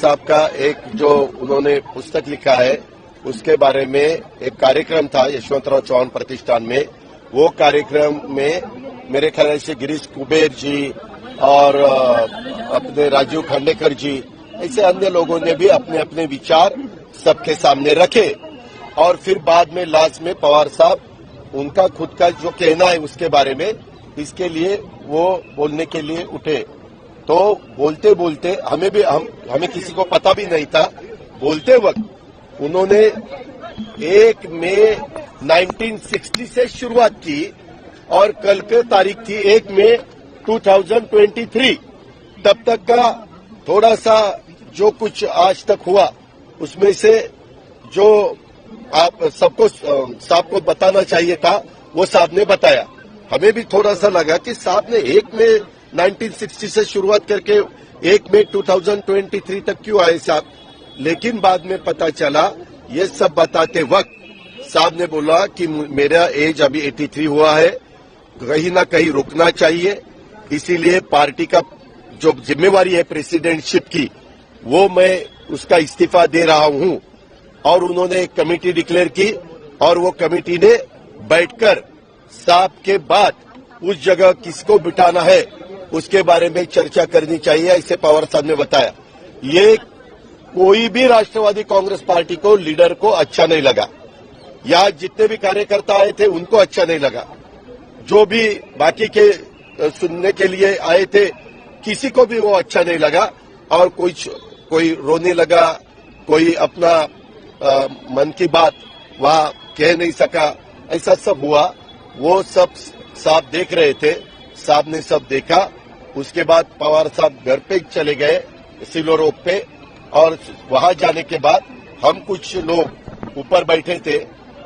साहब का एक जो उन्होंने पुस्तक लिखा है उसके बारे में एक कार्यक्रम था यशवंतराव चौहान प्रतिष्ठान में। वो कार्यक्रम में मेरे ख्याल से गिरीश कुबेर जी और अपने राजीव खांडेकर जी ऐसे अन्य लोगों ने भी अपने अपने विचार सबके सामने रखे और फिर बाद में लास्ट में पवार साहब उनका खुद का जो कहना है उसके बारे में इसके लिए वो बोलने के लिए उठे। तो बोलते बोलते हमें किसी को पता भी नहीं था। बोलते वक्त उन्होंने 1 मई 1960 से शुरुआत की और कल की तारीख थी 1 मई 2023। तब तक का थोड़ा सा जो कुछ आज तक हुआ उसमें से जो आप सबको साहब को बताना चाहिए था वो साहब ने बताया। हमें भी थोड़ा सा लगा कि साहब ने 1 मई 1960 से शुरुआत करके 1 मई 2023 तक क्यों आए साहब। लेकिन बाद में पता चला ये सब बताते वक्त साहब ने बोला कि मेरा एज अभी 83 हुआ है, कहीं ना कहीं रुकना चाहिए, इसीलिए पार्टी का जो जिम्मेवारी है प्रेसिडेंटशिप की वो मैं उसका इस्तीफा दे रहा हूं। और उन्होंने एक कमेटी डिक्लेयर की और वो कमेटी ने बैठकर साहब के बाद उस जगह किसको बिठाना है उसके बारे में चर्चा करनी चाहिए, ऐसे पवार साहब ने बताया। ये कोई भी राष्ट्रवादी कांग्रेस पार्टी को लीडर को अच्छा नहीं लगा। यहाँ जितने भी कार्यकर्ता आए थे उनको अच्छा नहीं लगा, जो भी बाकी के सुनने के लिए आए थे किसी को भी वो अच्छा नहीं लगा। और कोई रोने लगा, कोई अपना मन की बात वहां कह नहीं सका, ऐसा सब हुआ। वो सब साहब देख रहे थे, साहब ने सब देखा। उसके बाद पवार साहब घर पे चले गए सिल्वर ओक पे और वहां जाने के बाद हम कुछ लोग ऊपर बैठे थे।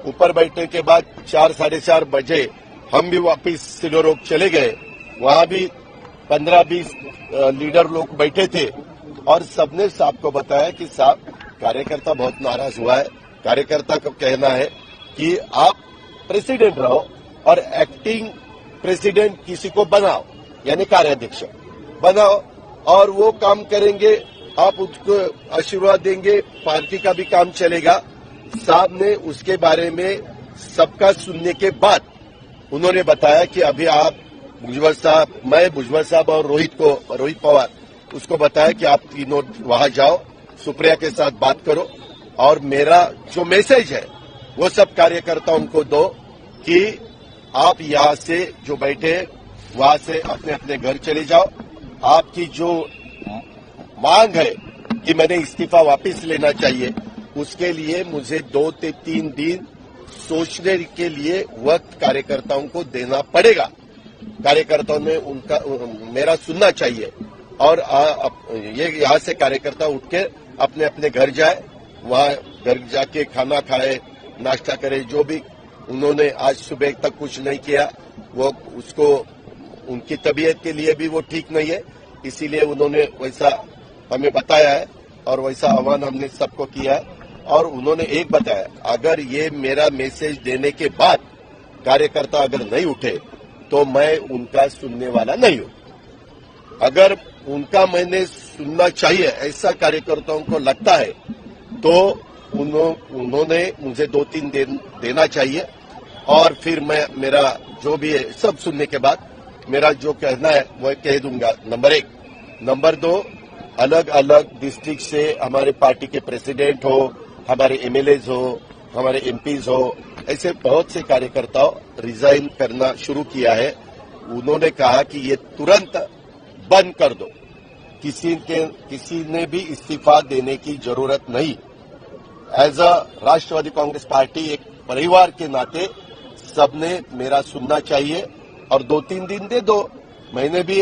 ऊपर बैठने के बाद 4 साढ़े 4 बजे हम भी वापिस सिल्वर ओक चले गए। वहां भी 15-20 लीडर लोग बैठे थे और सबने साहब को बताया कि साहब कार्यकर्ता बहुत नाराज हुआ है, कार्यकर्ता को कहना है कि आप प्रेसिडेंट रहो और एक्टिंग प्रेसिडेंट किसी को बनाओ, यानी कार्याध्यक्ष बनाओ और वो काम करेंगे, आप उसको आशीर्वाद देंगे, पार्टी का भी काम चलेगा। साहब ने उसके बारे में सबका सुनने के बाद उन्होंने बताया कि अभी आप भुजबल साहब, मैं भुजबल साहब और रोहित पवार उसको बताया कि आप तीनों वहां जाओ, सुप्रिया के साथ बात करो और मेरा जो मैसेज है वो सब कार्यकर्ताओं को दो कि आप यहां से जो बैठे वहां से अपने अपने घर चले जाओ। आपकी जो मांग है कि मैंने इस्तीफा वापस लेना चाहिए उसके लिए मुझे 2 से 3 दिन सोचने के लिए वक्त कार्यकर्ताओं को देना पड़ेगा। कार्यकर्ताओं ने मेरा सुनना चाहिए और ये यहाँ से कार्यकर्ता उठ के अपने अपने घर जाए, वहां घर जाके खाना खाए, नाश्ता करे। जो भी उन्होंने आज सुबह तक कुछ नहीं किया वो उसको उनकी तबीयत के लिए भी वो ठीक नहीं है, इसीलिए उन्होंने वैसा हमें बताया है और वैसा आह्वान हमने सबको किया है। और उन्होंने एक बताया, अगर ये मेरा मैसेज देने के बाद कार्यकर्ता अगर नहीं उठे तो मैं उनका सुनने वाला नहीं हूं। अगर उनका मैंने सुनना चाहिए ऐसा कार्यकर्ताओं को लगता है तो उन्होंने मुझे 2-3 दिन देना चाहिए और फिर मैं मेरा जो भी है सब सुनने के बाद मेरा जो कहना है वो कह दूंगा। नंबर 1। नंबर 2, अलग अलग डिस्ट्रिक्ट से हमारे पार्टी के प्रेसिडेंट हो, हमारे एमएलएज हो, हमारे एमपीज हो, ऐसे बहुत से कार्यकर्ताओं रिजाइन करना शुरू किया है। उन्होंने कहा कि ये तुरंत बंद कर दो, किसी ने भी इस्तीफा देने की जरूरत नहीं। As a Rashtravadi Congress Party एक परिवार के नाते सबने मेरा सुनना चाहिए और 2-3 दिन दे दो। मैंने भी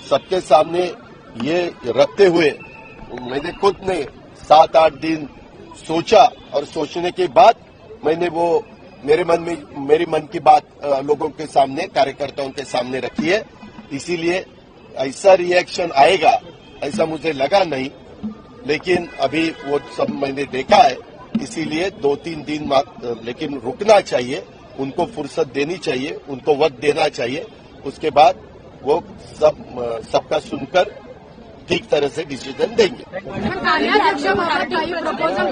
सबके सामने ये रखते हुए मैंने खुद ने 7-8 दिन सोचा और सोचने के बाद मैंने वो मेरी मन की बात लोगों के सामने, कार्यकर्ताओं के सामने रखी है। इसीलिए ऐसा रिएक्शन आएगा ऐसा मुझे लगा नहीं, लेकिन अभी वो सब मैंने देखा है, इसीलिए 2-3 दिन लेकिन रुकना चाहिए, उनको फुर्सत देनी चाहिए, उनको वक्त देना चाहिए। उसके बाद वो सबका सुनकर ठीक तरह से डिसीजन देंगे। कार्याध्यक्षाबाबत काही प्रपोजल